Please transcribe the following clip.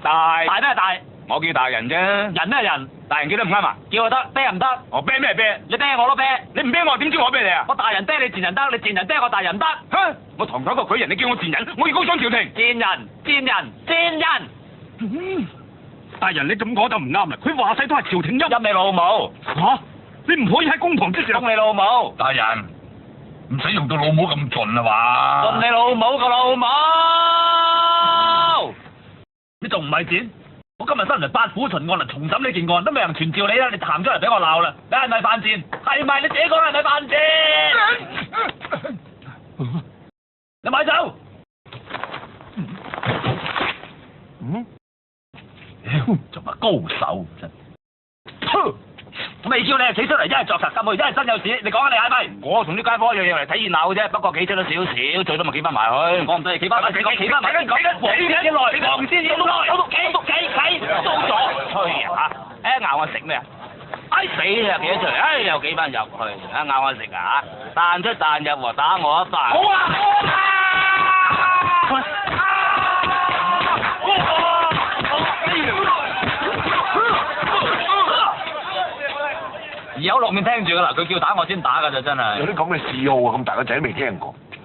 大大咩大？我叫大人啫。人咩人？大人叫得唔啱啊？叫就得，啤唔得。我啤咩啤？你啤我都啤。你唔啤我，點知我啤你啊？我大人啤你賤人得，你賤人啤我大人得。哼！我堂堂一個舉人，你叫我賤人，我要告上朝廷。賤人，賤人，賤人！大人，你咁講就唔啱啦。佢話晒都係朝廷陰你老母！嚇！你唔可以喺公堂之上。陰你老母！大人，唔使用到老母咁盡啦嘛。盡你老母個老母！你仲唔係賤？我今日身為八府巡按嚟重審呢件案，都未人傳召你啦，你行出嚟俾我鬧啦！你係咪犯賤？係咪你自己講係咪犯賤？你咪走！仲話高手真。未叫你企出嚟，一係作實咁，一係真有事。你講下你係咪？我同啲街坊一樣嚟睇熱鬧嘅啫，不過企出咗少少，最多咪企翻埋去。我唔使你企翻埋，企翻埋先講。黃先生來，黃先生來，企，到咗。吹啊！咬我食咩啊？死啊！企咗出嚟，又企翻入去，咬我食啊！彈出彈入喎，打我一巴。好啊！而有落面聽住噶啦，佢叫打我先打噶咋，真係。有啲咁嘅嗜好啊，咁大個仔未聽過。